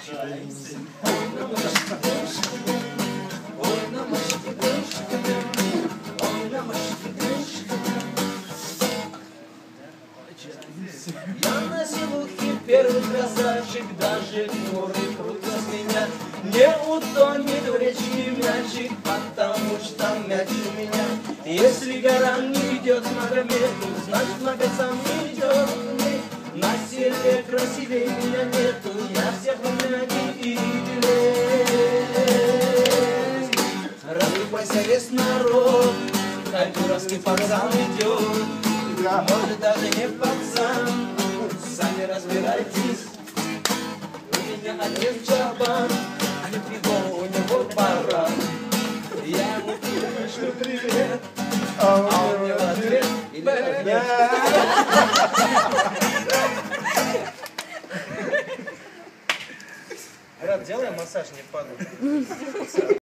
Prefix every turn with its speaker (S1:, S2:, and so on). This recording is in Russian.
S1: Я на силухе первый красавчик, даже горы крутятся с меня. Не утонет в речке мячик, потому что мяч у меня. Если гора не ведет к Магомету, значит Мага сам не идет. На селе красивее меня нету, я всех умнее и белее. Расступайся весь народ, хайтуровский пацан идет. Может даже не пацан, сами разбирайтесь. У меня отец Чабан, его у него баран. Я ему пишу привет, а он мне в ответ или нет. Брат, делай массаж, не падай.